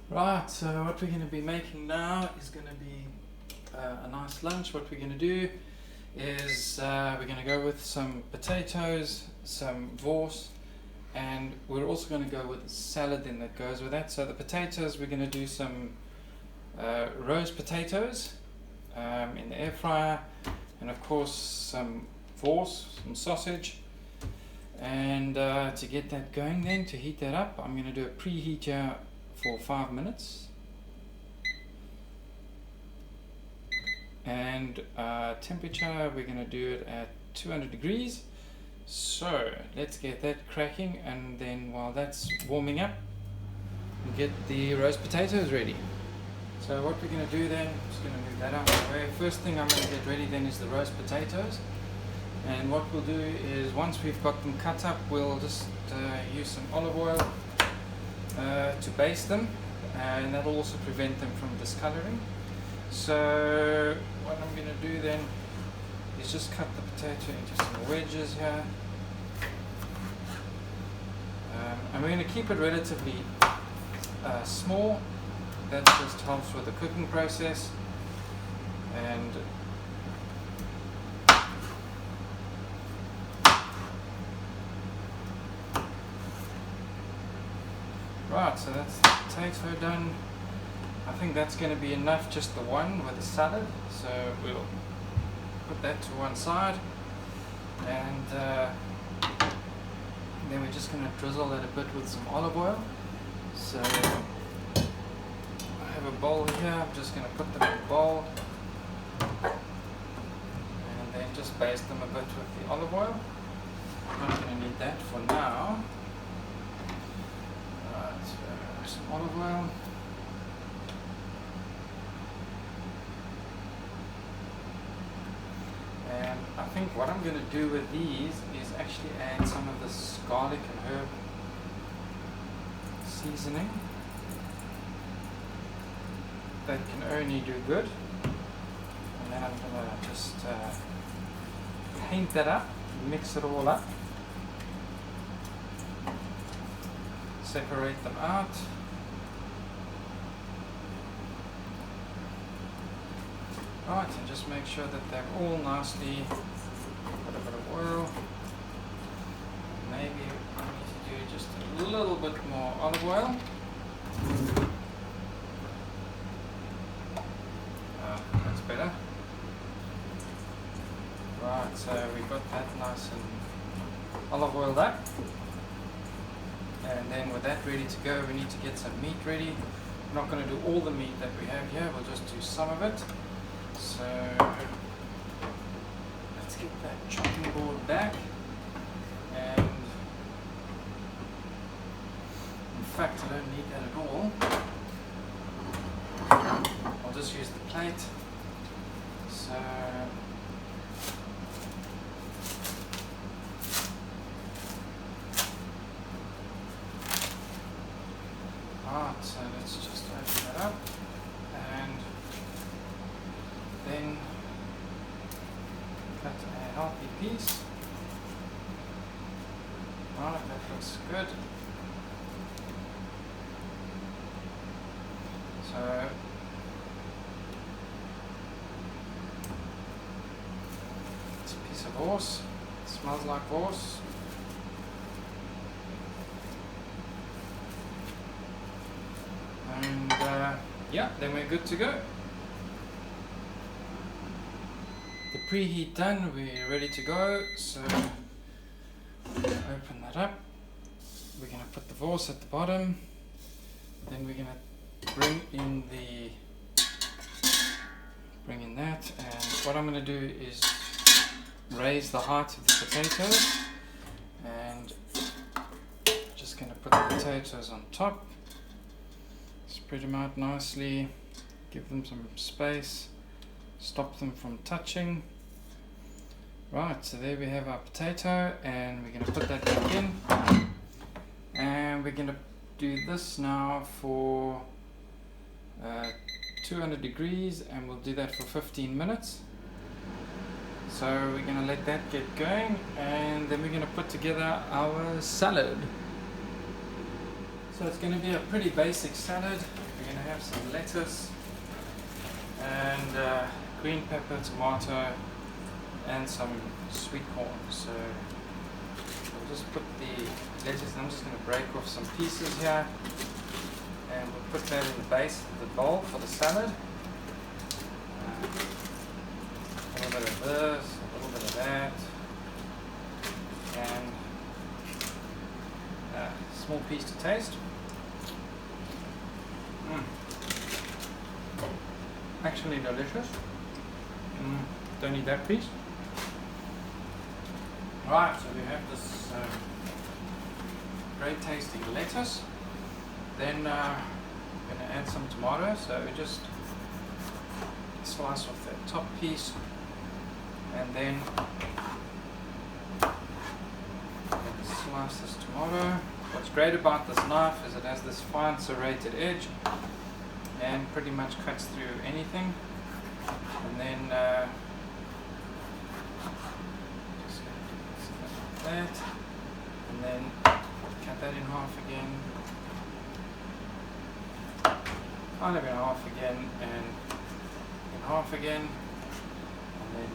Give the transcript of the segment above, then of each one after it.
Right, so what we're going to be making now is going to be a nice lunch. What we're going to do is we're going to go with some potatoes, some vors, and we're also going to go with a salad then that goes with that. So the potatoes, we're going to do some roast potatoes in the air fryer, and of course some vors, some sausage. And to get that going then, to heat that up, I'm going to do a preheat here for 5 minutes. And temperature, we're going to do it at 200 degrees. So let's get that cracking, and then while that's warming up, we'll get the roast potatoes ready. So what we're going to do then, I'm just going to move that out of the way. First thing I'm going to get ready then is the roast potatoes. And what we'll do is, once we've got them cut up, we'll just use some olive oil to baste them, and that'll also prevent them from discoloring. So what I'm going to do then is just cut the potato into some wedges here. I'm going to keep it relatively small. That just helps with the cooking process. And right, so that's the potato done. I think that's going to be enough, just the one with the salad. So we'll put that to one side, and then we're just going to drizzle that a bit with some olive oil. So I have a bowl here. I'm just going to put them in a bowl, and then just baste them a bit with the olive oil. I'm not going to need that for now. Some olive oil. And I think what I'm going to do with these is actually add some of this garlic and herb seasoning. That can only do good. And then I'm going to just paint that up, mix it all up, separate them out. Right, and just make sure that they're all nicely, put a bit of oil. Maybe I need to do just a little bit more olive oil. That's better. Right, so we've got that nice and olive oiled up. And then with that ready to go, we need to get some meat ready. We're not going to do all the meat that we have here, we'll just do some of it. So let's get that chopping board back, and in fact I don't need that at all. I'll just use the plate. So alright, so let's just open that up, and then cut a healthy piece. Right, that looks good. So it's a piece of horse. It smells like horse. And yeah, then we're good to go. The preheat done, we're ready to go. So open that up. We're going to put the vors at the bottom. Then we're going to bring in that. And what I'm going to do is raise the height of the potatoes, and just going to put the potatoes on top. Spread them out nicely. Give them some space. Stop them from touching. Right, so there we have our potato, and we're going to put that back in, and we're going to do this now for 200 degrees, and we'll do that for 15 minutes. So we're going to let that get going, and then we're going to put together our salad. So it's going to be a pretty basic salad. we're going to have some lettuce and green pepper, tomato, and some sweet corn. So we'll just put the lettuce, and I'm just going to break off some pieces here, and we'll put that in the base of the bowl for the salad. A little bit of this, a little bit of that, and a small piece to taste. Actually delicious. Don't need that piece. Right, so we have this great tasting lettuce. Then I'm going to add some tomato, so we just slice off that top piece, and then slice this tomato. What's great about this knife is it has this fine serrated edge and pretty much cuts through anything. And then just like that, and then cut that in half again, kind of in half again, and in half again, and then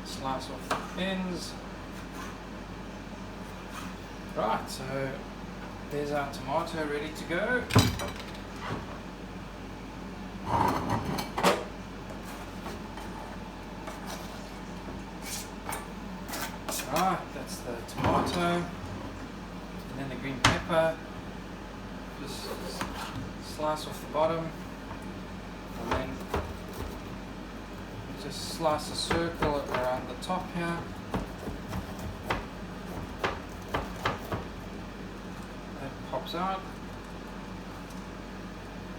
slice off the ends. Right, so there's our tomato ready to go. Right, that's the tomato, and then the green pepper. Just slice off the bottom, and then just slice a circle around the top here. That pops out.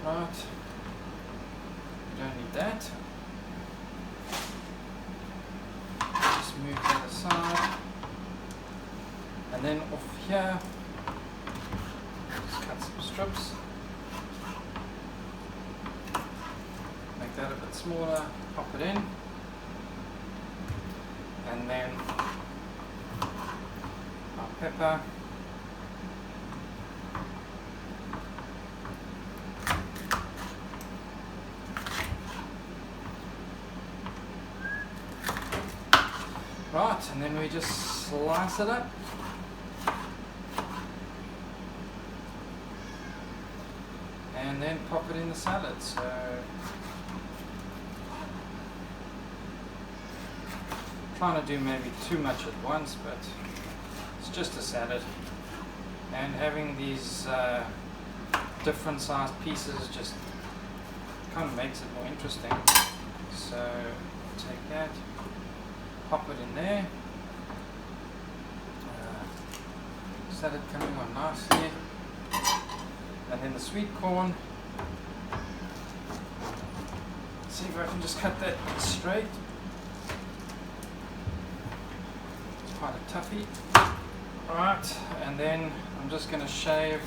Right, you don't need that. Just move that aside. And then off here, just cut some strips. Make that a bit smaller, pop it in. And then our pepper. Right, and then we just slice it up. And then pop it in the salad. So trying to do maybe too much at once, but it's just a salad. And having these different sized pieces just kind of makes it more interesting. So take that, pop it in there. Salad coming on nicely. And then the sweet corn. See if I can just cut that straight. It's quite a toughie. Alright, and then I'm just going to shave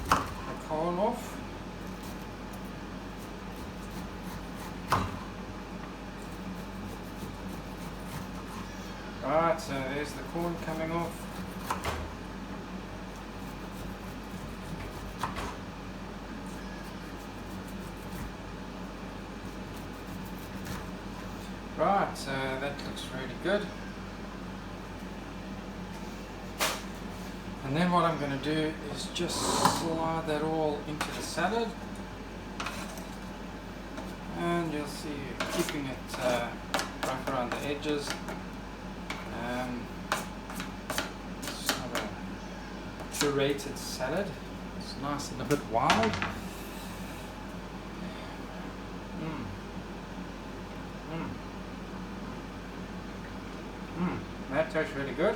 the corn off. Alright, so there's the corn coming off. Right, so that looks really good. And then what I'm going to do is just slide that all into the salad. And you'll see, keeping it rough around the edges. It's not a curated salad. It's nice and a bit wild. That tastes really good.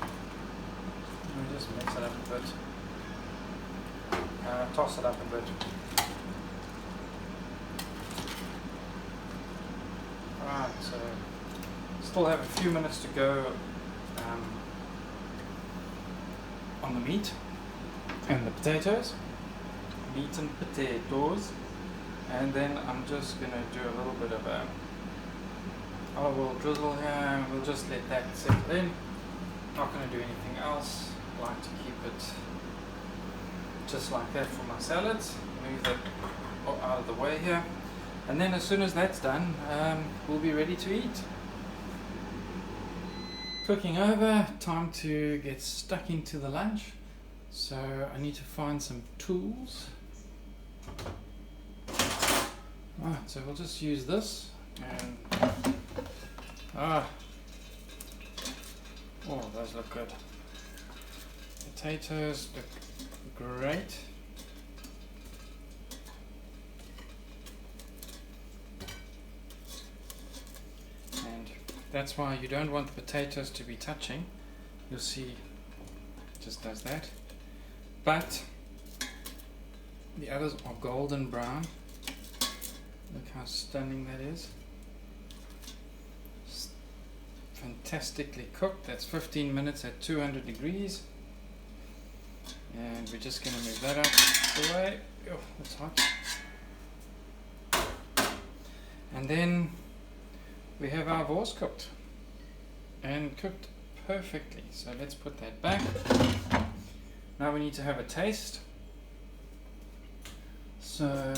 Let me just mix it up a bit. Toss it up a bit. Right, so still have a few minutes to go on the meat and the potatoes. Meat and potatoes. And then I'm just going to do a little bit of a olive oil drizzle here, and we'll just let that settle in. Not going to do anything else. I like to keep it just like that for my salads. Move that out of the way here. And then as soon as that's done, we'll be ready to eat. Cooking over, time to get stuck into the lunch. So I need to find some tools. Right, so we'll just use this and oh, those look good. Potatoes look great. And that's why you don't want the potatoes to be touching. You'll see it just does that. But the others are golden brown. Look how stunning that is. Fantastically cooked. That's 15 minutes at 200 degrees. And we're just going to move that out of the way. Oh, that's hot. And then we have our wors cooked. And cooked perfectly. So let's put that back. Now we need to have a taste. So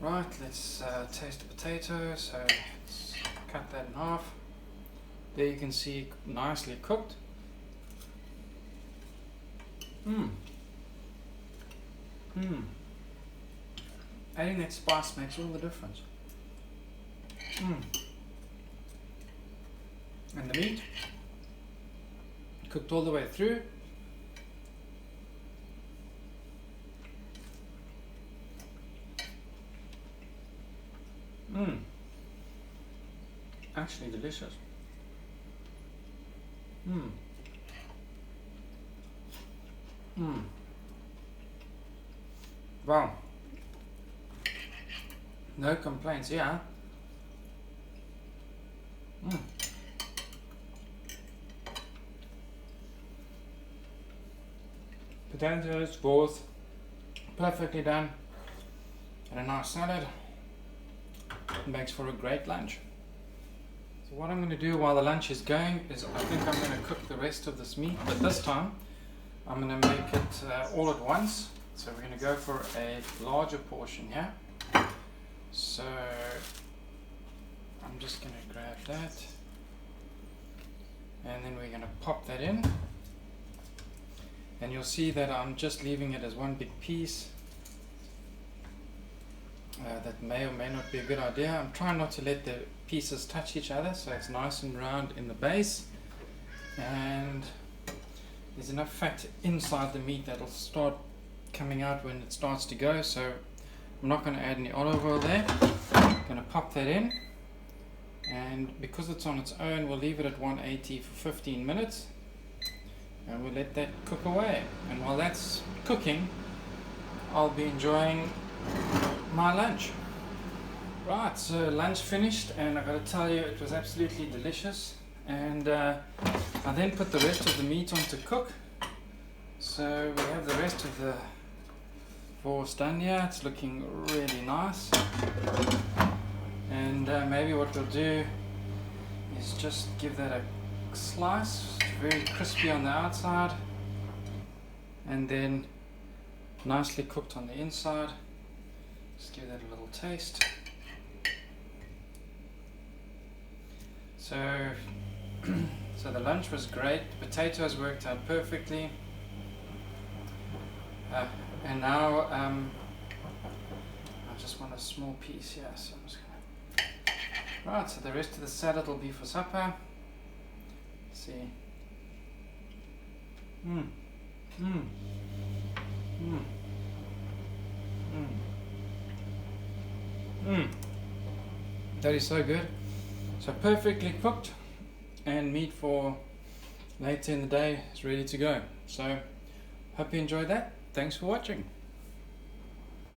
right, let's taste the potato. So let's cut that in half. There you can see nicely cooked. Adding that spice makes all the difference. And the meat cooked all the way through. Actually delicious. Wow. No complaints, yeah. Potatoes, wors, perfectly done, and a nice salad. It makes for a great lunch. So what I'm going to do while the lunch is going is I think I'm going to cook the rest of this meat, but this time I'm going to make it all at once. So we're going to go for a larger portion here. So I'm just going to grab that, and then we're going to pop that in, and you'll see that I'm just leaving it as one big piece. That may or may not be a good idea. I'm trying not to let the pieces touch each other, so it's nice and round in the base, and there's enough fat inside the meat that'll start coming out when it starts to go. So I'm not going to add any olive oil there. I'm going to pop that in, and because it's on its own, we'll leave it at 180 for 15 minutes, and we'll let that cook away. And while that's cooking, I'll be enjoying my lunch. Right, so lunch finished, and I've got to tell you, it was absolutely delicious. And I then put the rest of the meat on to cook. So we have the rest of the wors done here. It's looking really nice. And maybe what we'll do is just give that a slice. It's very crispy on the outside, and then nicely cooked on the inside. Just give that a little taste. So the lunch was great. The potatoes worked out perfectly. And now I just want a small piece here, so I'm just gonna. Right, so the rest of the salad will be for supper. Let's see. That is so good. So perfectly cooked, and meat for later in the day is ready to go. So hope you enjoyed that. Thanks for watching.